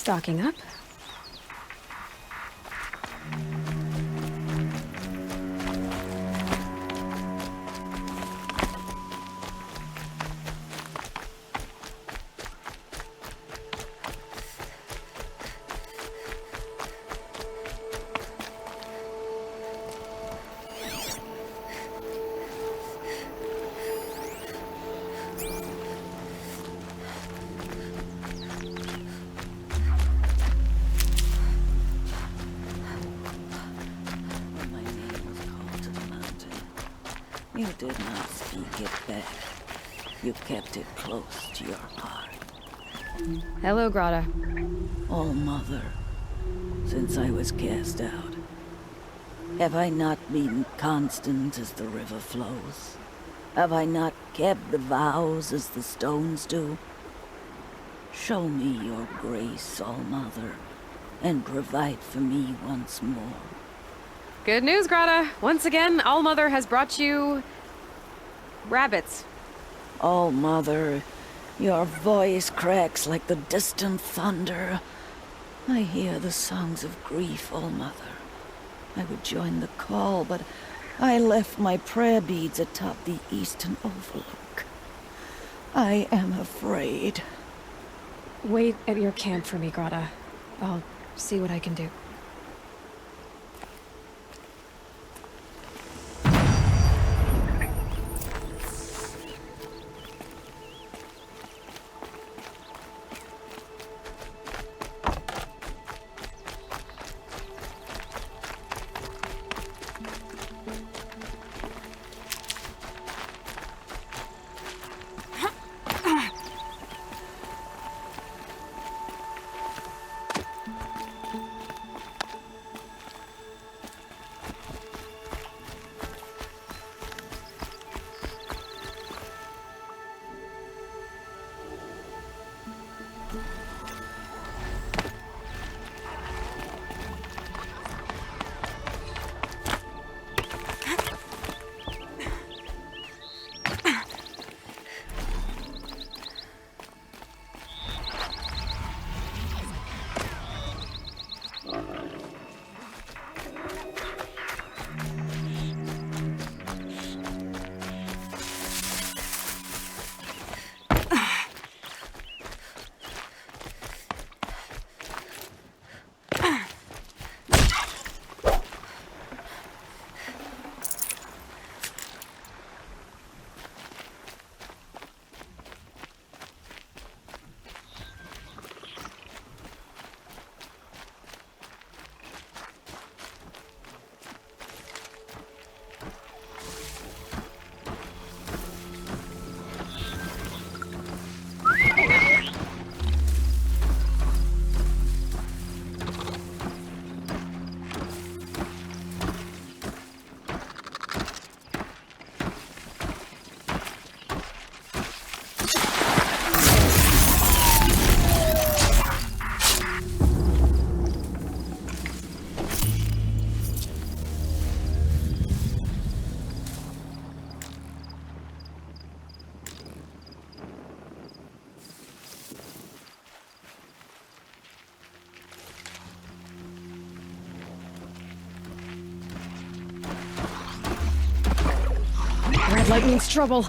Stocking up. You did not speak it back. You kept it close to your heart. Hello, Grata. Oh, Mother, since I was cast out, have I not been constant as the river flows? Have I not kept the vows as the stones do? Show me your grace, All-Mother, and provide for me once more. Good news, Grata. Once again, All-Mother has brought you... rabbits. Oh, Mother, your voice cracks like the distant thunder. I hear the songs of grief, oh, Mother. I would join the call, but I left my prayer beads atop the eastern overlook. I am afraid. Wait at your camp for me, Grata. I'll see what I can do. Red light means trouble.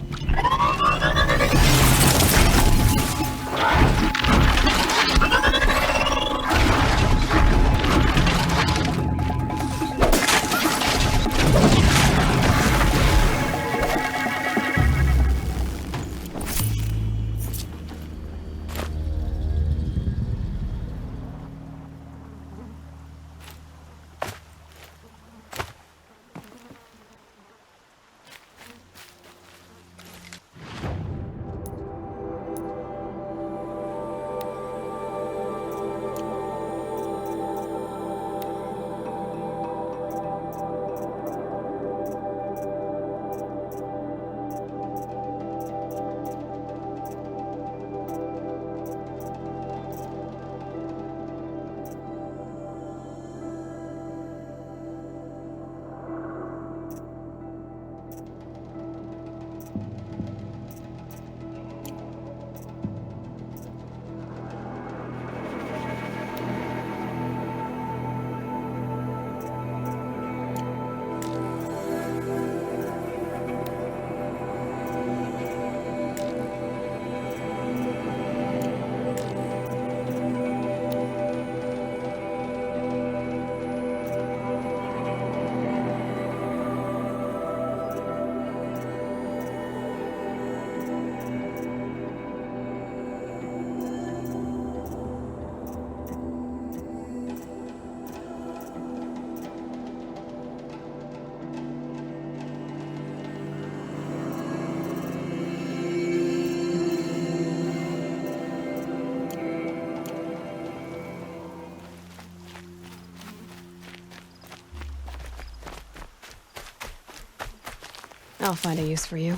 I'll find a use for you.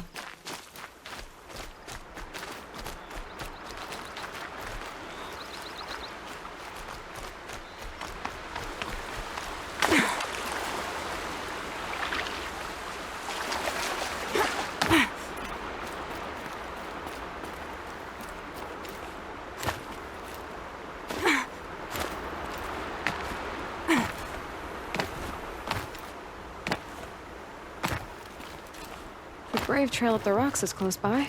The grave trail up the rocks is close by.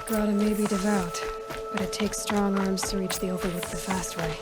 Grata may be devout, but it takes strong arms to reach the Overlook the fast way.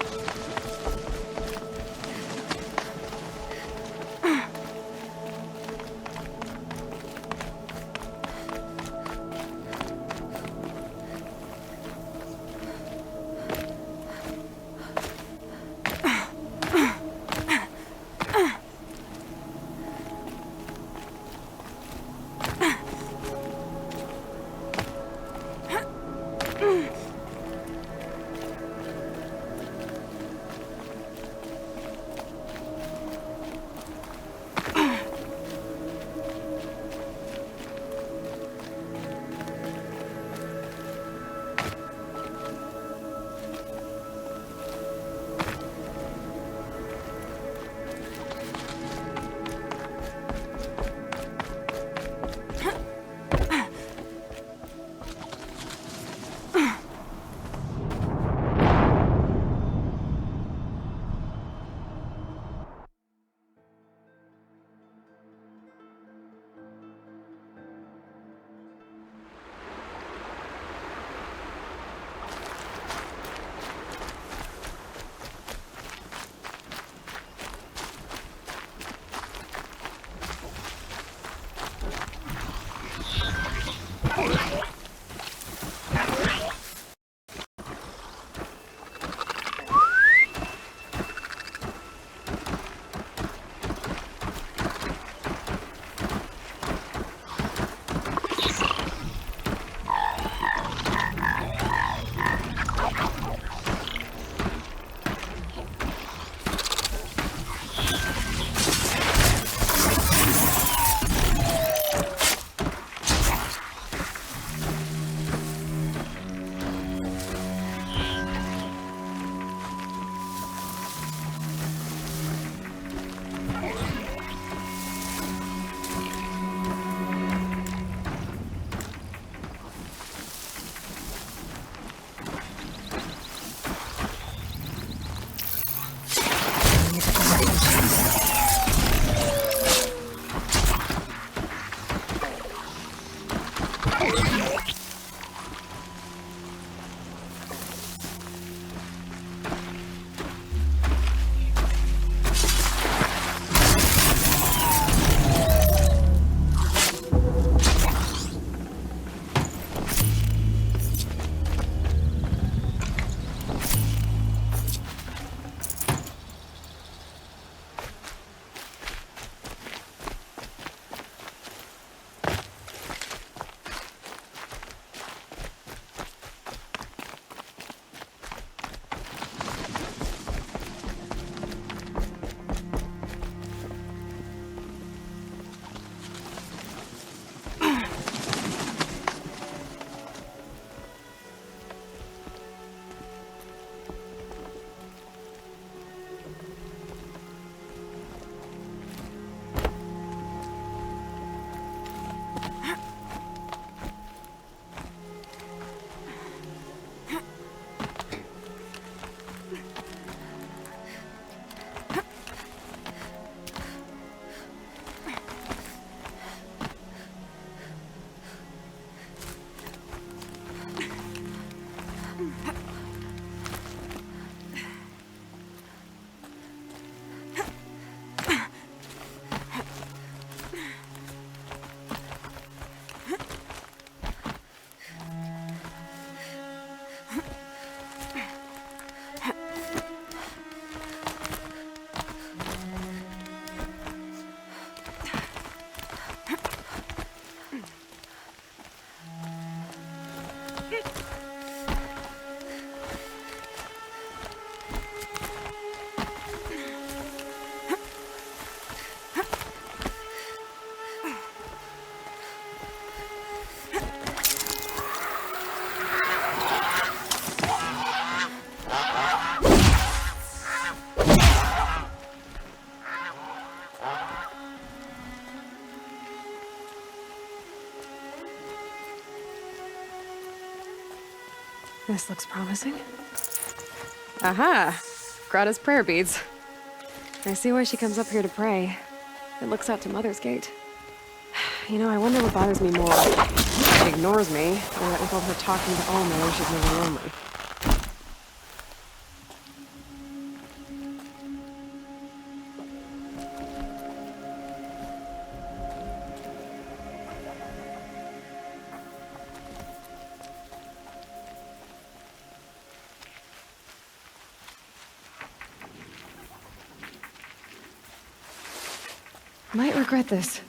This looks promising. Aha! Grata's prayer beads. I see why she comes up here to pray. It looks out to Mother's Gate. You know, I wonder what bothers me more. If she ignores me, or that with all her talking to Alma, she's never lonely. Might regret this.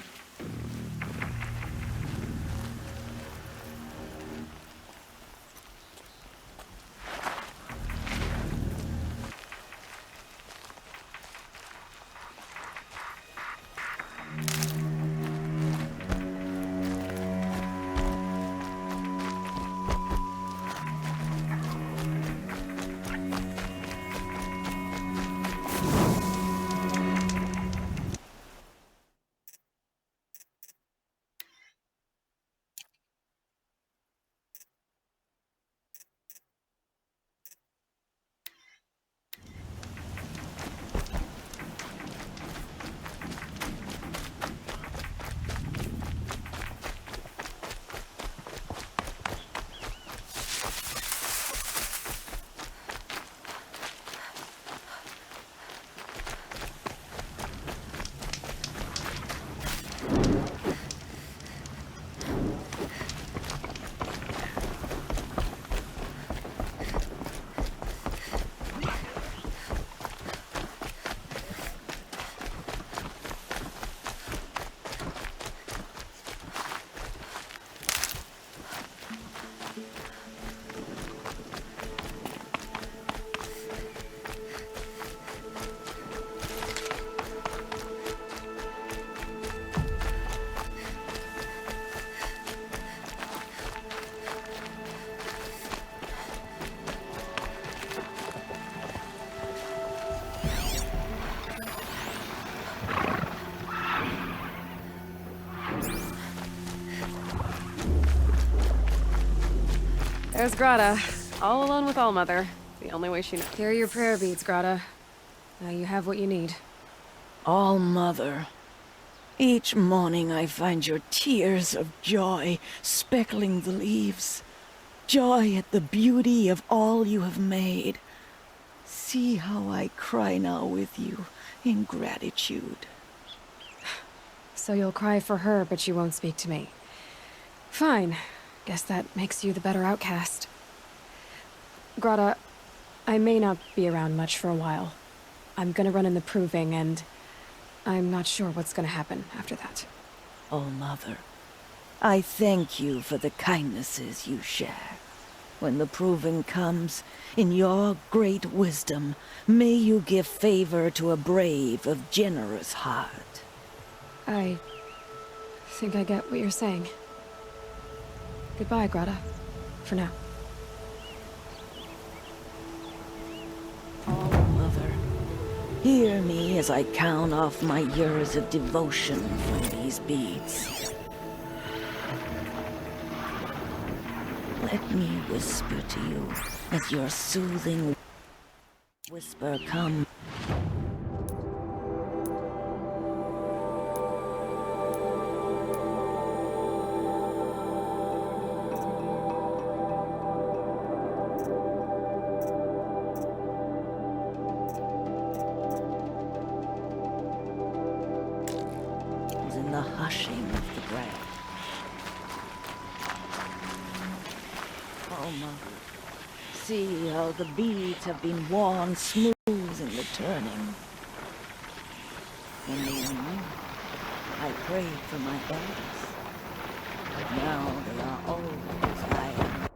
There's Grata, all alone with Allmother. The only way she knows. Here are your prayer beads, Grata. Now you have what you need. All Mother. Each morning I find your tears of joy speckling the leaves. Joy at the beauty of all you have made. See how I cry now with you in gratitude. So you'll cry for her, but you won't speak to me. Fine. Guess that makes you the better outcast. Grata, I may not be around much for a while. I'm gonna run in the proving, and I'm not sure what's gonna happen after that. Oh, Mother, I thank you for the kindnesses you share. When the proving comes, in your great wisdom, may you give favor to a brave of generous heart. I think I get what you're saying. Goodbye, Grata. For now. Oh, Mother, hear me as I count off my years of devotion from these beads. Let me whisper to you as your soothing whisper comes. In the hushing of the grass. Oh, Mother, see how the beads have been worn smooth in the turning. In the evening, I prayed for my elders. But now they are old as I am.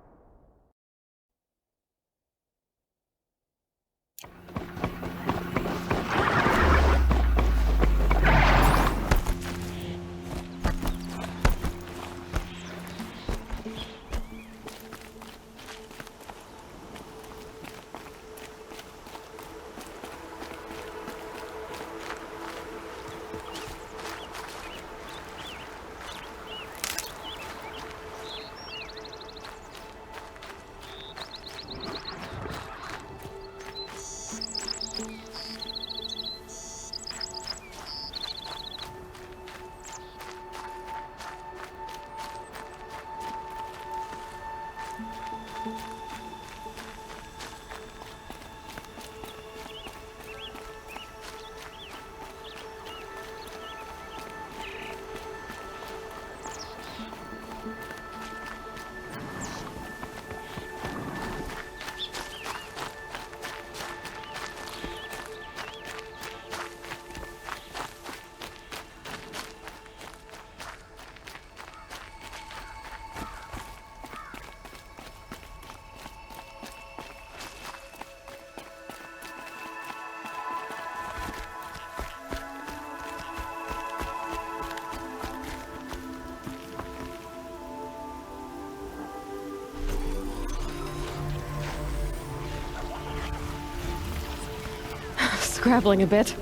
Scrabbling a bit.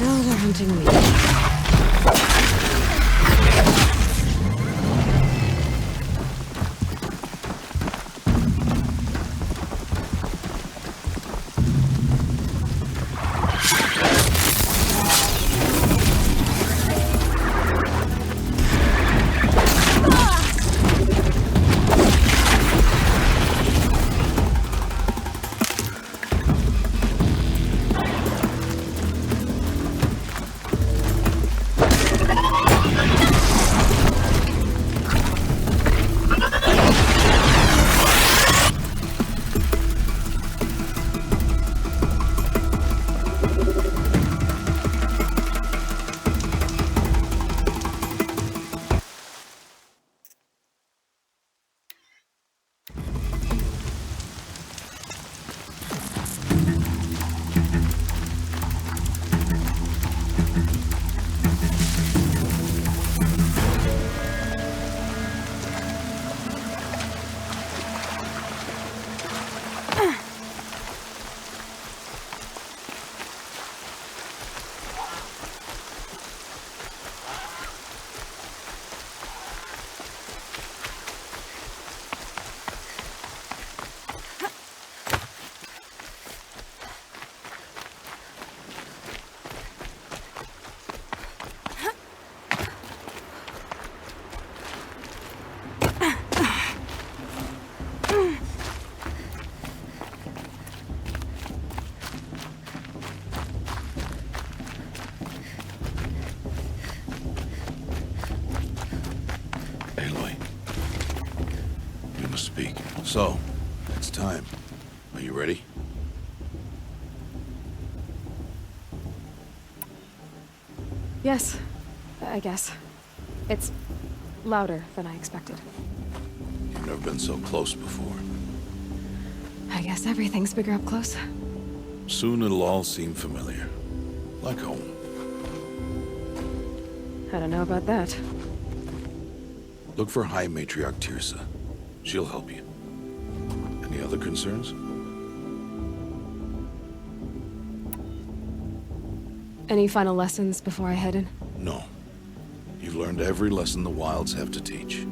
Now they're hunting me. So, it's time. Are you ready? Yes, I guess. It's louder than I expected. You've never been so close before. I guess everything's bigger up close. Soon it'll all seem familiar. Like home. I don't know about that. Look for High Matriarch Tirsa. She'll help you. Any other concerns? Any final lessons before I head in? No. You've learned every lesson the Wilds have to teach.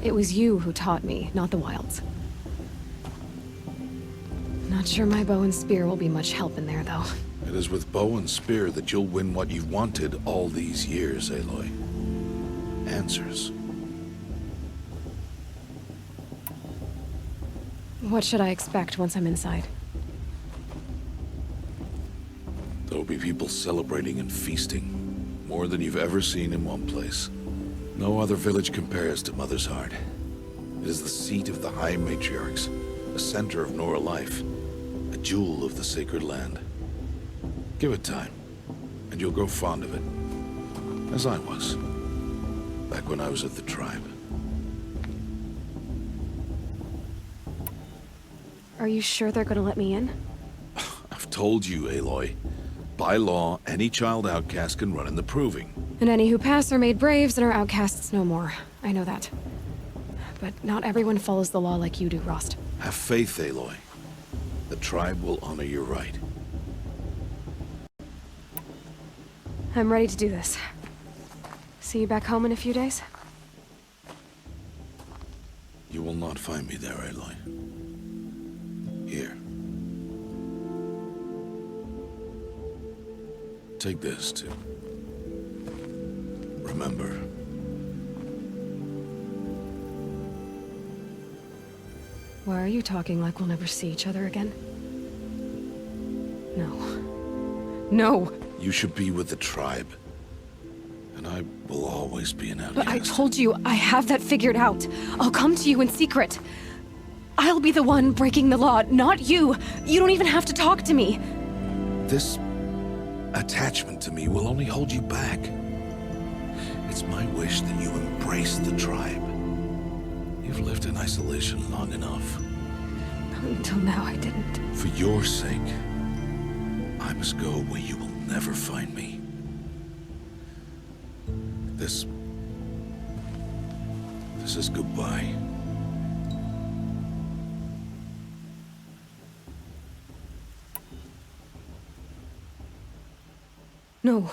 It was you who taught me, not the Wilds. Not sure my bow and spear will be much help in there, though. It is with bow and spear that you'll win what you've wanted all these years, Aloy. Answers. What should I expect once I'm inside? There'll be people celebrating and feasting. More than you've ever seen in one place. No other village compares to Mother's Heart. It is the seat of the High Matriarchs, the center of Nora life, a jewel of the sacred land. Give it time, and you'll grow fond of it. As I was, back when I was at the tribe. Are you sure they're gonna let me in? I've told you, Aloy. By law, any child outcast can run in the proving. And any who pass are made braves and are outcasts no more. I know that. But not everyone follows the law like you do, Rost. Have faith, Aloy. The tribe will honor your right. I'm ready to do this. See you back home in a few days? You will not find me there, Aloy. Here. Take this, too. Remember. Why are you talking like we'll never see each other again? No. No! You should be with the tribe. And I will always be an outcast. But I told you, I have that figured out. I'll come to you in secret. I'll be the one breaking the law, not you. You don't even have to talk to me. This attachment to me will only hold you back. It's my wish that you embrace the tribe. You've lived in isolation long enough. Until now, I didn't. For your sake, I must go where you will never find me. This is goodbye. No,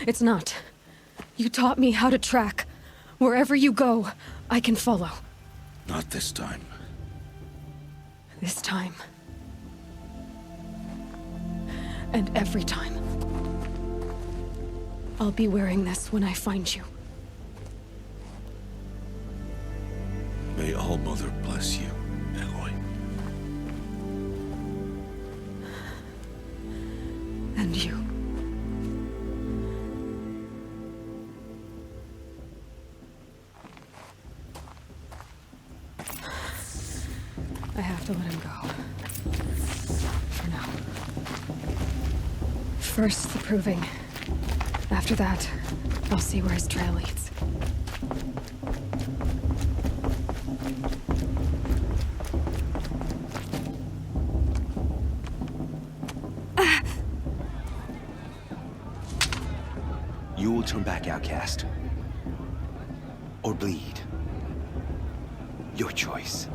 it's not. You taught me how to track. Wherever you go, I can follow. Not this time. This time. And every time. I'll be wearing this when I find you. May All-Mother bless you, Aloy. And you. I have to let him go. For now. First, the proving. After that, I'll see where his trail leads. You will turn back, outcast. Or bleed. Your choice.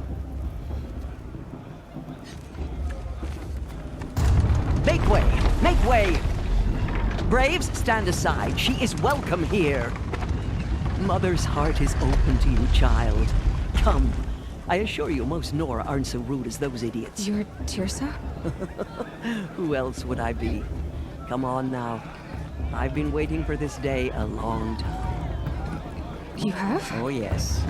Make way! Make way! Braves, stand aside. She is welcome here. Mother's heart is open to you, child. Come. I assure you, most Nora aren't so rude as those idiots. You're Tirsa? Who else would I be? Come on now. I've been waiting for this day a long time. You have? Oh, yes.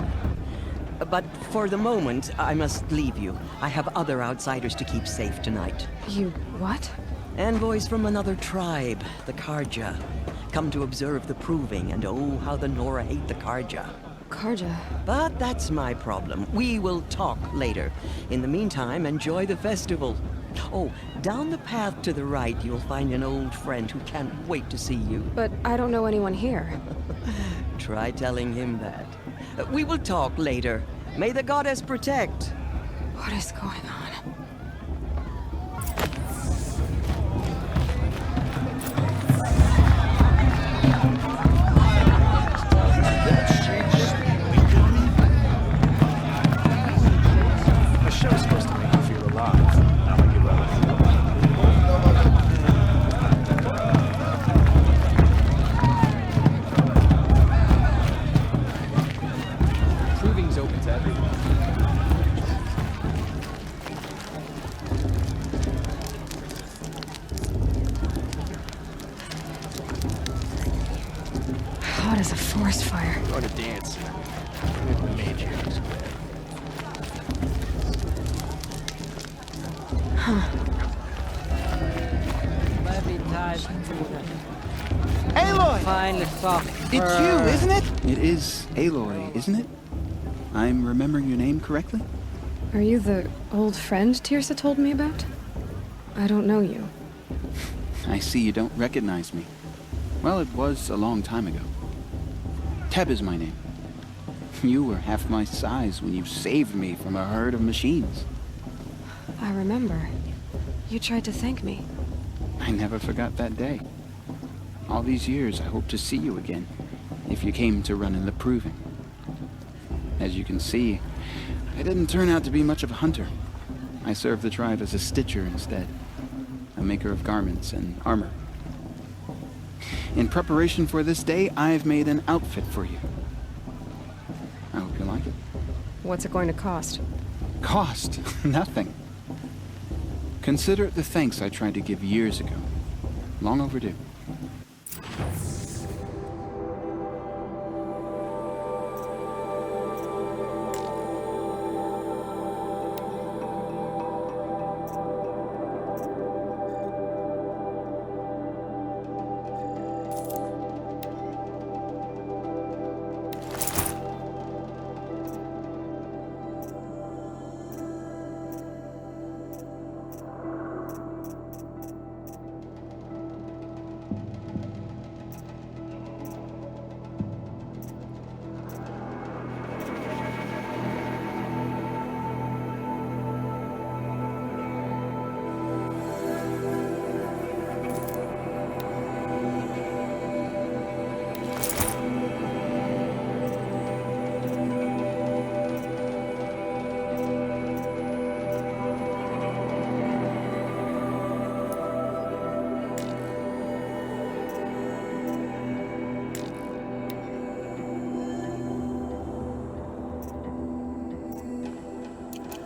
But for the moment, I must leave you. I have other outsiders to keep safe tonight. You what? Envoys from another tribe, the Karja. Come to observe the proving, and oh, how the Nora hate the Karja. Karja. But that's my problem. We will talk later. In the meantime, enjoy the festival. Oh, down the path to the right, you'll find an old friend who can't wait to see you. But I don't know anyone here. Try telling him that. We will talk later. May the goddess protect. What is going on? A show's supposed to make you feel alive, not like you're Proving's open to everyone. Hot as a forest fire. Going to dance. With the matriarchs. Aloy! Fine, soft. It's you, isn't it? It is Aloy, isn't it? I'm remembering your name correctly? Are you the old friend Tirsa told me about? I don't know you. I see you don't recognize me. Well, it was a long time ago. Teb is my name. You were half my size when you saved me from a herd of machines. I remember. You tried to thank me. I never forgot that day. All these years, I hope to see you again, if you came to run in the proving. As you can see, I didn't turn out to be much of a hunter. I served the tribe as a stitcher instead, a maker of garments and armor. In preparation for this day, I've made an outfit for you. I hope you like it. What's it going to cost? Cost? Nothing. Consider it the thanks I tried to give years ago. Long overdue.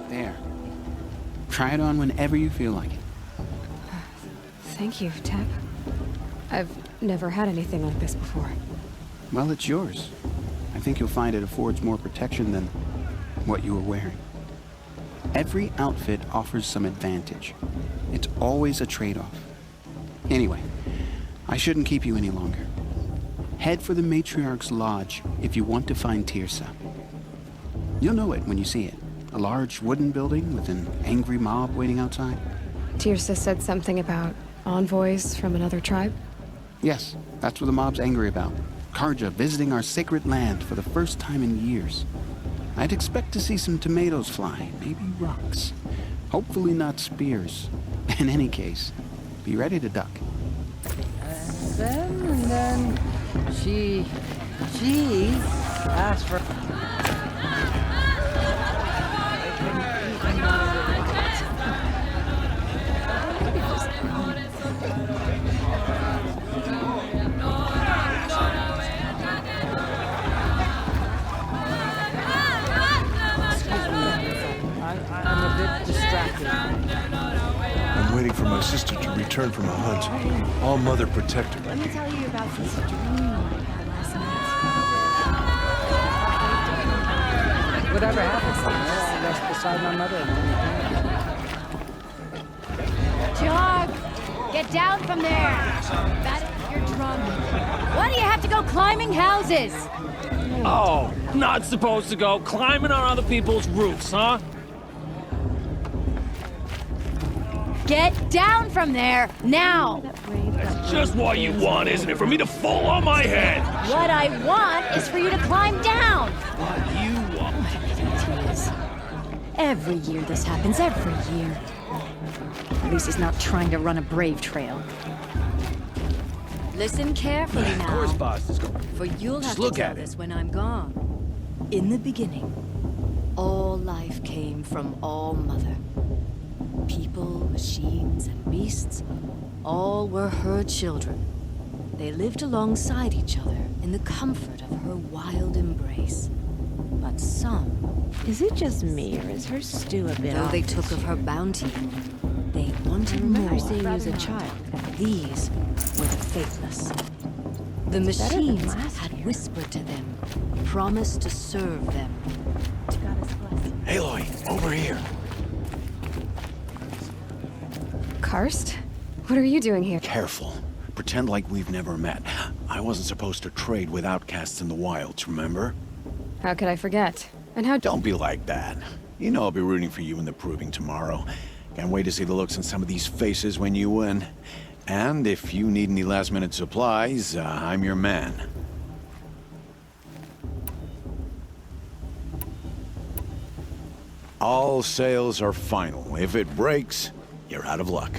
There. Try it on whenever you feel like it. Thank you, Teb. I've never had anything like this before. Well, it's yours. I think you'll find it affords more protection than what you were wearing. Every outfit offers some advantage. It's always a trade-off. Anyway, I shouldn't keep you any longer. Head for the Matriarch's Lodge if you want to find Tirsa. You'll know it when you see it. A large wooden building with an angry mob waiting outside. Tirsa said something about envoys from another tribe? Yes, that's what the mob's angry about. Karja visiting our sacred land for the first time in years. I'd expect to see some tomatoes fly, maybe rocks. Hopefully not spears. In any case, be ready to duck. Then she asked for. I'm a bit distracted. I'm waiting for my sister to return from a hunt. All Mother protect her. Let me tell you about this dream I had last night. Whatever happens, I rest beside my mother. Jog! Get down from there! You're drunk. Why do you have to go climbing houses? Oh, not supposed to go climbing on other people's roofs, huh? Get down from there, now! That's just what you want, isn't it? For me to fall on my head! What I want is for you to climb down! What you want? Every year this happens, every year. At least he's not trying to run a brave trail. Listen carefully now. Of course, boss is going. For you'll have Just to look tell at it. this when I'm gone. In the beginning, all life came from All Mother. People, machines, and beasts, all were her children. They lived alongside each other in the comfort of her wild embrace. But some... Is it just me, or is her stew a bit Though off they this took of year? her bounty, they wanted I remember more. seeing you as a child. These were the faithless. The It's better than machines last had year. whispered to them, promised to serve them. Aloy, over here. Karst? What are you doing here? Careful. Pretend like we've never met. I wasn't supposed to trade with outcasts in the wilds, remember? How could I forget? And how... Don't be like that. You know I'll be rooting for you in the proving tomorrow. Can't wait to see the looks on some of these faces when you win. And if you need any last-minute supplies, I'm your man. All sales are final. If it breaks, you're out of luck.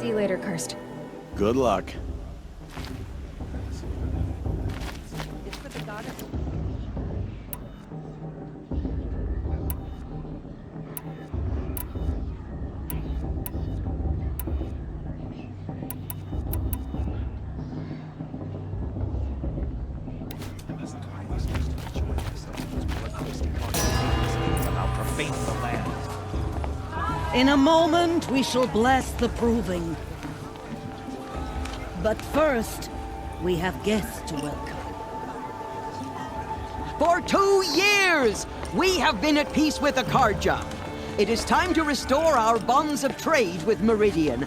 See you later, Karst. Good luck. In a moment, we shall bless the proving. But first, we have guests to welcome. For 2 years, we have been at peace with Akarja. It is time to restore our bonds of trade with Meridian.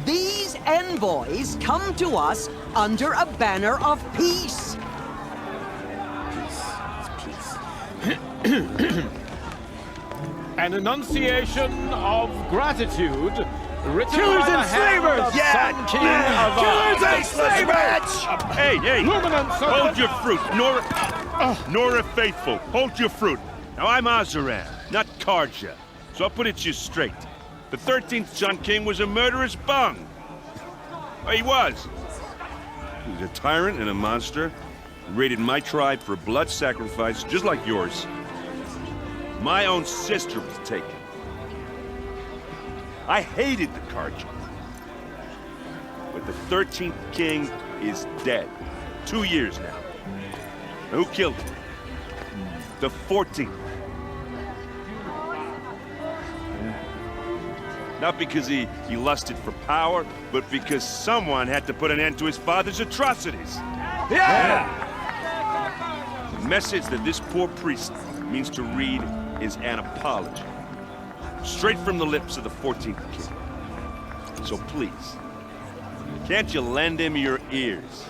These envoys come to us under a banner of peace. An enunciation of gratitude written Killers by the and hand slavers! of Yeah, Sun King man! Avad. Killers and slavers! Hey, hey! Luminance of Hold the- your fruit, Nora Faithful. Hold your fruit. Now I'm Azaran, not Karja, so I'll put it to you straight. The 13th Sun King was a murderous bung. Oh, he was. He was a tyrant and a monster. He raided my tribe for blood sacrifice, just like yours. My own sister was taken. I hated the Karja. But the 13th king is dead. 2 years now. And who killed him? The 14th. Not because he lusted for power, but because someone had to put an end to his father's atrocities. Yeah! The message that this poor priest means to read is an apology. Straight from the lips of the 14th king. So please, can't you lend him your ears?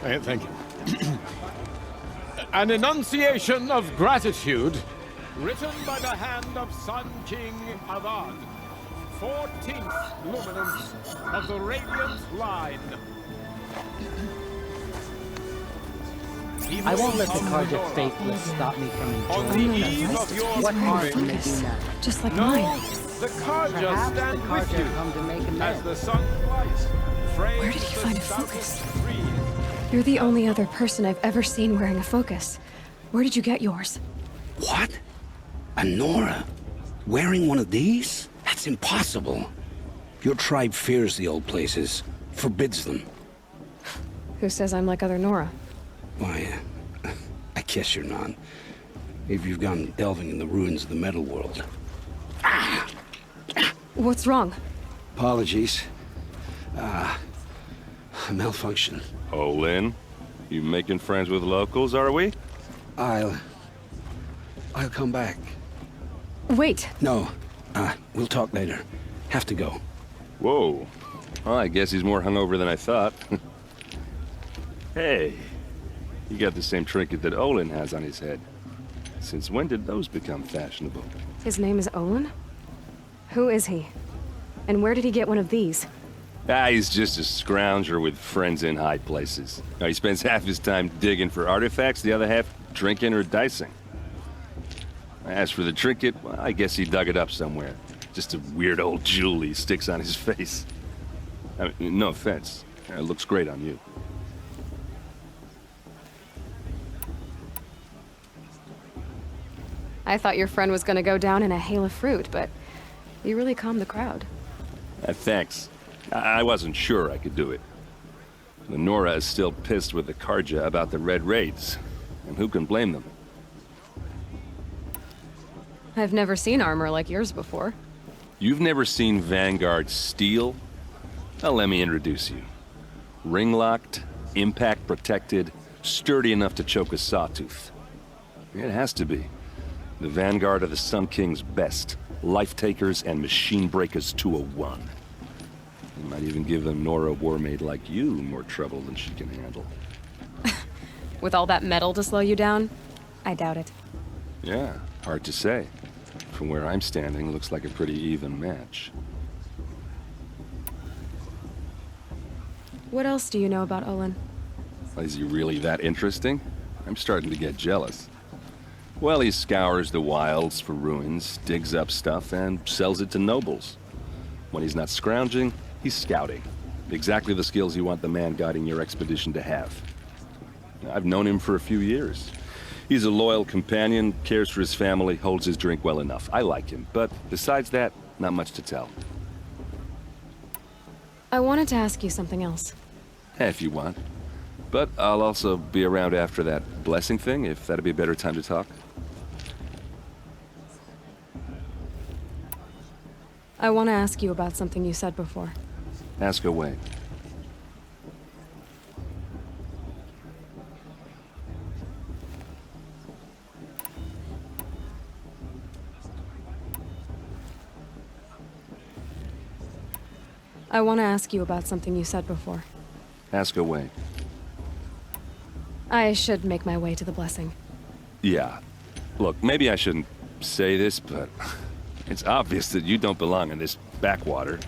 Thank you. An enunciation of gratitude written by the hand of Sun King Avad, 14th luminance of the Radiant Line. I won't let the Karja faithless stop me from On the enjoying eve of your what harm moving, can they do now? Just like no, mine. the Karja Perhaps stand the with Karja you come to make as amends. the sun flies. Where did he find a focus? You're the only other person I've ever seen wearing a focus. Where did you get yours? What? A Nora? Wearing one of these? That's impossible. Your tribe fears the old places, forbids them. Who says I'm like other Nora? Why, I guess you're not. If you've gone delving in the ruins of the metal world. What's wrong? Apologies. A malfunction. Oh, Lynn? You making friends with locals, are we? I'll come back. Wait. No. We'll talk later. Have to go. Whoa. Well, I guess he's more hungover than I thought. Hey, you got the same trinket that Olin has on his head. Since when did those become fashionable? His name is Olin? Who is he? And where did he get one of these? He's just a scrounger with friends in high places. Now, he spends half his time digging for artifacts, the other half drinking or dicing. As for the trinket, well, I guess he dug it up somewhere. Just a weird old jewel he sticks on his face. I mean, no offense. It looks great on you. I thought your friend was gonna go down in a hail of fruit, but you really calmed the crowd. Thanks. I wasn't sure I could do it. The Nora is still pissed with the Karja about the Red Raids, and who can blame them? I've never seen armor like yours before. You've never seen Vanguard steel? Well, let me introduce you. Ring-locked, impact-protected, sturdy enough to choke a sawtooth. It has to be. The Vanguard of the Sun King's best. Life-takers and machine-breakers 201. You might even give a Nora warmaid like you more trouble than she can handle. With all that metal to slow you down? I doubt it. Yeah, hard to say. From where I'm standing, looks like a pretty even match. What else do you know about Olin? Is he really that interesting? I'm starting to get jealous. Well, he scours the wilds for ruins, digs up stuff, and sells it to nobles. When he's not scrounging, he's scouting. Exactly the skills you want the man guiding your expedition to have. I've known him for a few years. He's a loyal companion, cares for his family, holds his drink well enough. I like him, but besides that, not much to tell. I wanted to ask you something else. If you want. But I'll also be around after that blessing thing, if that'd be a better time to talk. I want to ask you about something you said before. Ask away. I want to ask you about something you said before. Ask away. I should make my way to the blessing. Yeah. Look, maybe I shouldn't say this, but it's obvious that you don't belong in this backwater.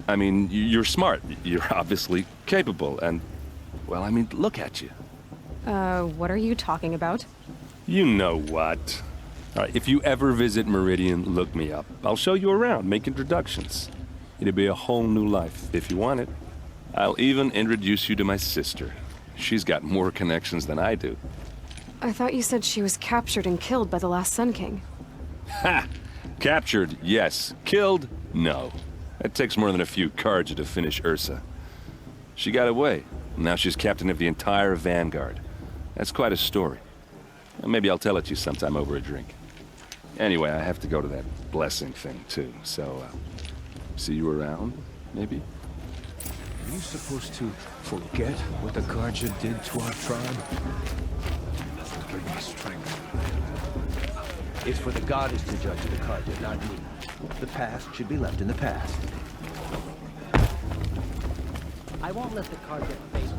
I mean, you're smart. You're obviously capable, and, well, I mean, look at you. What are you talking about? You know what. All right, if you ever visit Meridian, look me up. I'll show you around, make introductions. It'll be a whole new life, if you want it. I'll even introduce you to my sister. She's got more connections than I do. I thought you said she was captured and killed by the last Sun King. Ha! Captured, yes. Killed, no. It takes more than a few Karja to finish Ursa. She got away. Now she's captain of the entire Vanguard. That's quite a story. Maybe I'll tell it to you sometime over a drink. Anyway, I have to go to that blessing thing, too. So, see you around, maybe? Are you supposed to forget what the Karja did to our tribe? Give me strength. It's for the goddess to judge the Karja, not me. The past should be left in the past. I won't let the Karja faithless.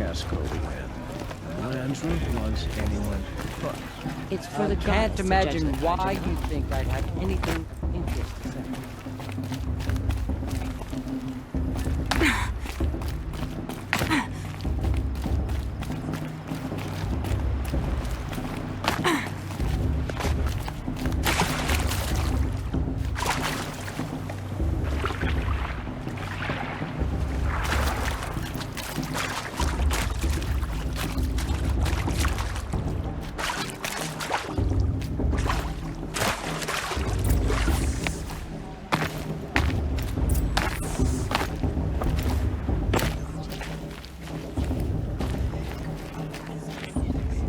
Casco again. Lansra wants anyone but. It's for I the can't gods to judge imagine the why Carja. you think I'd have anything of interest to say.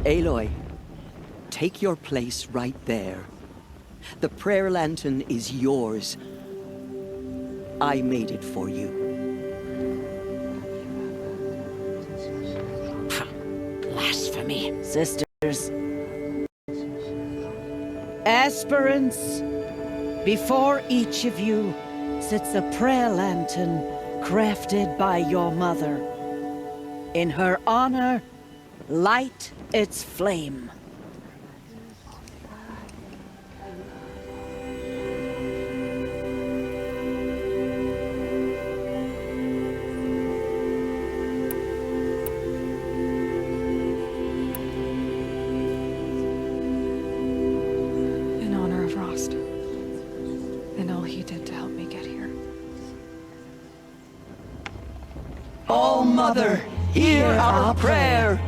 Aloy, take your place right there. The prayer lantern is yours. I made it for you. Blasphemy. Sisters. Aspirants, before each of you sits a prayer lantern crafted by your mother. In her honor, light its flame. In honor of Rost. And all he did to help me get here. Oh, Mother, hear our prayer.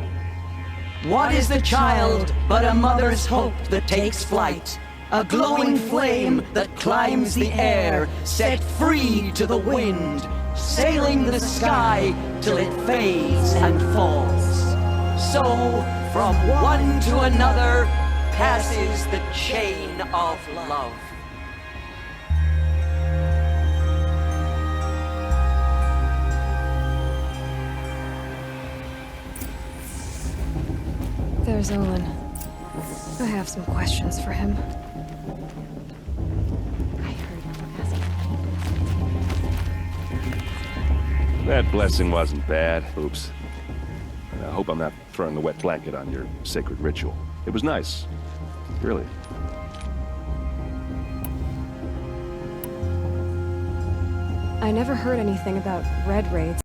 What is the child but a mother's hope that takes flight? A glowing flame that climbs the air, set free to the wind, sailing the sky till it fades and falls. So, from one to another, passes the chain of love. There's Olin. I have some questions for him. That blessing wasn't bad. Oops. And I hope I'm not throwing the wet blanket on your sacred ritual. It was nice. Really. I never heard anything about Red Raids.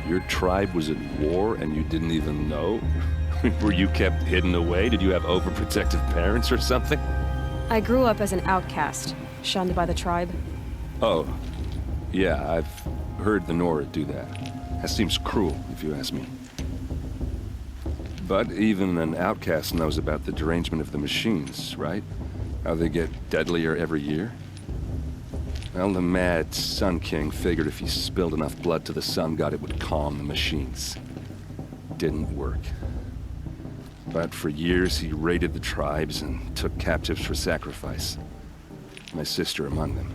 Your tribe was at war and you didn't even know? Were you kept hidden away? Did you have overprotective parents or something? I grew up as an outcast, shunned by the tribe. Oh, yeah, I've heard the Nora do that. That seems cruel, if you ask me. But even an outcast knows about the derangement of the machines, right? How they get deadlier every year? Well, the mad Sun King figured if he spilled enough blood to the Sun God, it would calm the machines. Didn't work. But for years, he raided the tribes and took captives for sacrifice. My sister among them.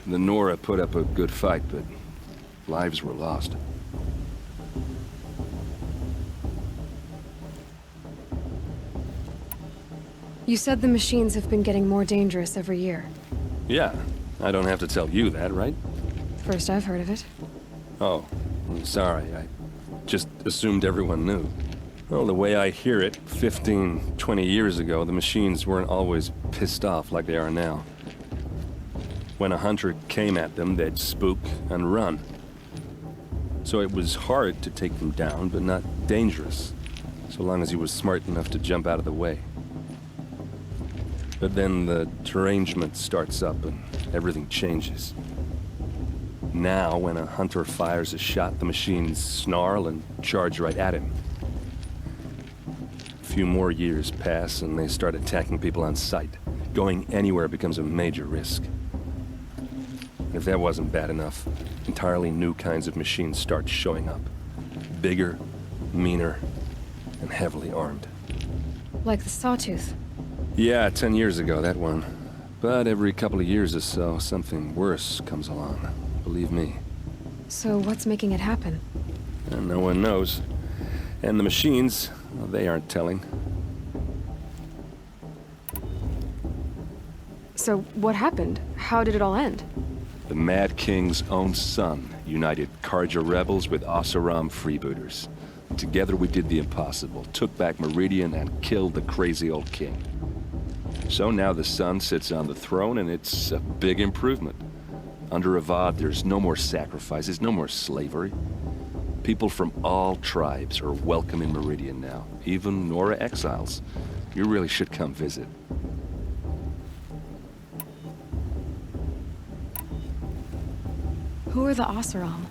The Nora put up a good fight, but lives were lost. You said the machines have been getting more dangerous every year. Yeah, I don't have to tell you that, right? First I've heard of it. Oh, I'm sorry. I just assumed everyone knew. Well, the way I hear it, 15, 20 years ago, the machines weren't always pissed off like they are now. When a hunter came at them, they'd spook and run. So it was hard to take them down, but not dangerous, so long as he was smart enough to jump out of the way. But then the derangement starts up and everything changes. Now, when a hunter fires a shot, the machines snarl and charge right at him. A few more years pass and they start attacking people on sight. Going anywhere becomes a major risk. And if that wasn't bad enough, entirely new kinds of machines start showing up. Bigger, meaner, and heavily armed. Like the Sawtooth. Yeah, 10 years ago, that one. But every couple of years or so, something worse comes along. Believe me. So what's making it happen? And no one knows. And the machines, well, they aren't telling. So what happened? How did it all end? The Mad King's own son united Karja rebels with Oseram freebooters. Together we did the impossible, took back Meridian and killed the crazy old king. So now the son sits on the throne and it's a big improvement. Under Avad, there's no more sacrifices, no more slavery. People from all tribes are welcome in Meridian now, even Nora exiles. You really should come visit. Who are the Oseram?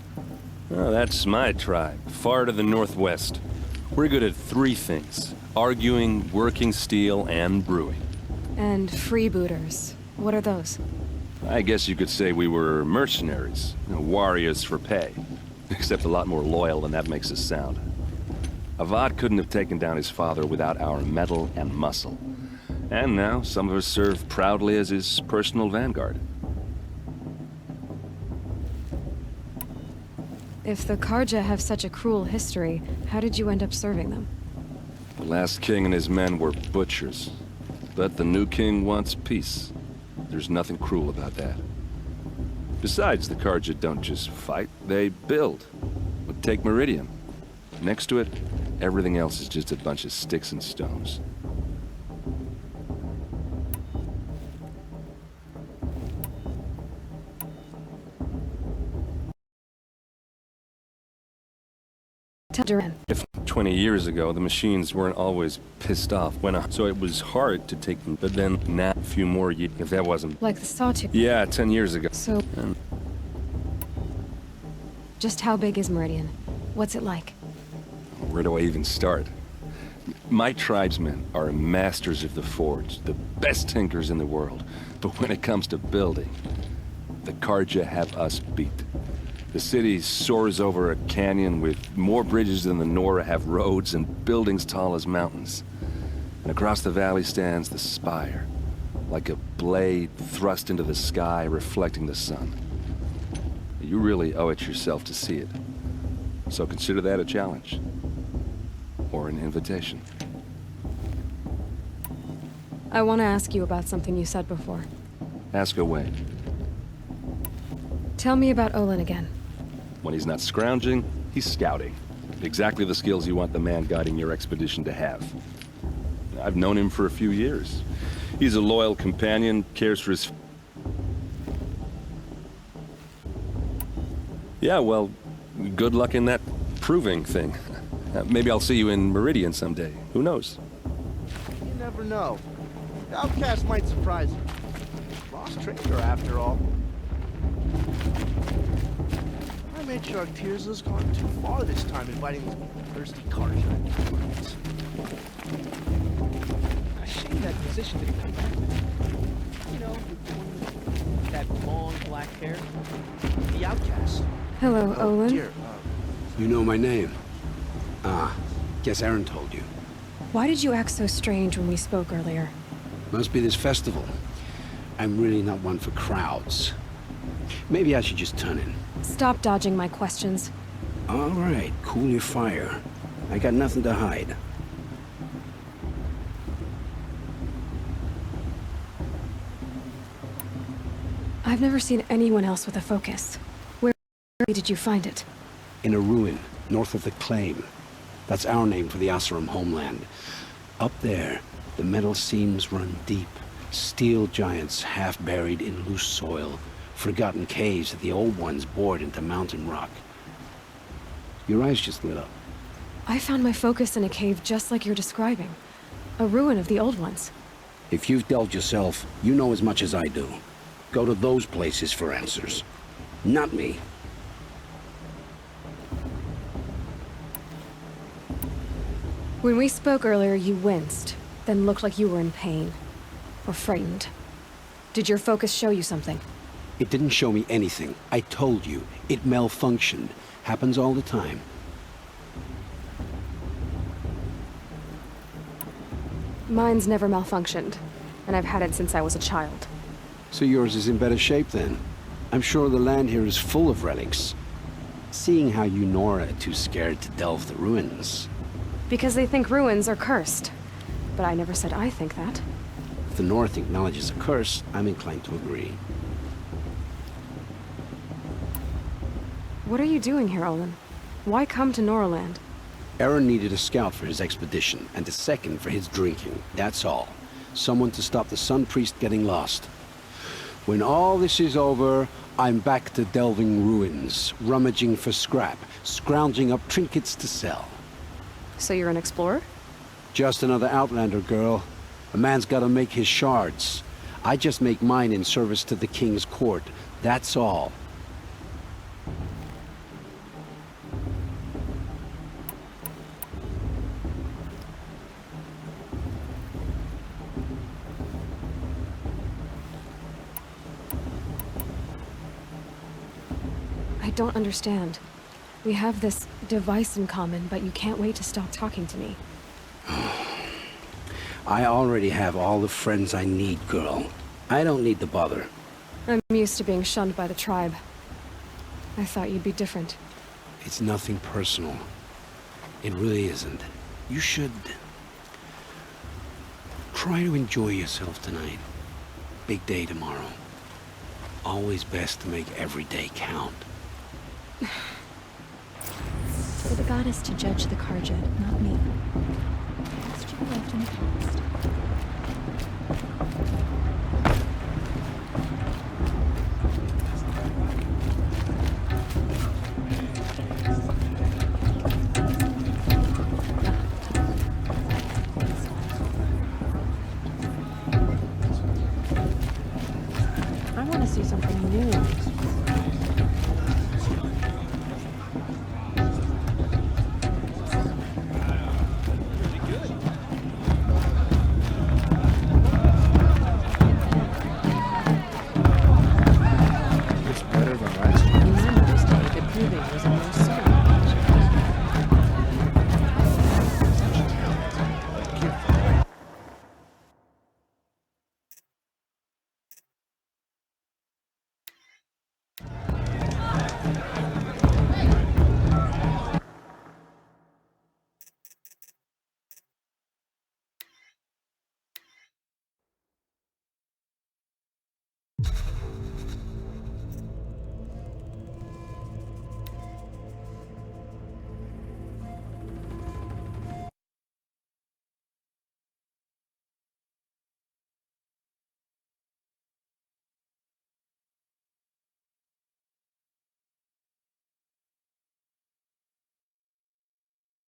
Oh, that's my tribe, far to the northwest. We're good at three things: arguing, working steel, and brewing. And freebooters. What are those? I guess you could say we were mercenaries, warriors for pay. Except a lot more loyal than that makes us sound. Avad couldn't have taken down his father without our metal and muscle. And now, some of us serve proudly as his personal vanguard. If the Karja have such a cruel history, how did you end up serving them? The last king and his men were butchers. But the new king wants peace. There's nothing cruel about that. Besides, the Karja don't just fight, they build. But take Meridian. Next to it, everything else is just a bunch of sticks and stones. If 20 years ago, the machines weren't always pissed off so it was hard to take them. But then, now, a few more years, if that wasn't... Like the sawtooth? Yeah, 10 years ago. So... Just how big is Meridian? What's it like? Where do I even start? My tribesmen are masters of the forge, the best tinkers in the world. But when it comes to building, the Karja have us beat. The city soars over a canyon with more bridges than the Nora have roads and buildings tall as mountains. And across the valley stands the spire, like a blade thrust into the sky reflecting the sun. You really owe it yourself to see it. So consider that a challenge. Or an invitation. I want to ask you about something you said before. Ask away. Tell me about Olin again. When he's not scrounging, he's scouting. Exactly the skills you want the man guiding your expedition to have. I've known him for a few years. He's a loyal companion, cares for his... Yeah, well, good luck in that proving thing. Maybe I'll see you in Meridian someday. Who knows? You never know. The outcast might surprise you. Lost trader, after all. I made sure Tears has gone too far this time, inviting these thirsty Karja. A shame that musician didn't come back. You know, the one with that long black hair. The outcast. Hello, Olin. Dear, You know my name? Ah, guess Aaron told you. Why did you act so strange when we spoke earlier? Must be this festival. I'm really not one for crowds. Maybe I should just turn in. Stop dodging my questions. All right, cool your fire. I got nothing to hide. I've never seen anyone else with a focus. Where did you find it? In a ruin, north of the Claim. That's our name for the Oseram homeland. Up there, the metal seams run deep. Steel giants half buried in loose soil. Forgotten caves that the old ones bored into mountain rock. Your eyes just lit up. I found my focus in a cave just like you're describing. A ruin of the old ones. If you've delved yourself, you know as much as I do. Go to those places for answers. Not me. When we spoke earlier, you winced, then looked like you were in pain. Or frightened. Did your focus show you something? It didn't show me anything. I told you. It malfunctioned. Happens all the time. Mine's never malfunctioned, and I've had it since I was a child. So yours is in better shape then. I'm sure the land here is full of relics. Seeing how you Nora are too scared to delve the ruins. Because they think ruins are cursed. But I never said I think that. If the North acknowledges a curse, I'm inclined to agree. What are you doing here, Olin? Why come to Norland? Aaron needed a scout for his expedition, and a second for his drinking. That's all. Someone to stop the Sun Priest getting lost. When all this is over, I'm back to delving ruins, rummaging for scrap, scrounging up trinkets to sell. So you're an explorer? Just another Outlander, girl. A man's gotta make his shards. I just make mine in service to the King's court. That's all. I don't understand. We have this device in common, but you can't wait to stop talking to me. I already have all the friends I need, girl. I don't need the bother. I'm used to being shunned by the tribe. I thought you'd be different. It's nothing personal. It really isn't. You should... try to enjoy yourself tonight. Big day tomorrow. Always best to make every day count. For the goddess to judge the Karja, not me. Past you left in the past.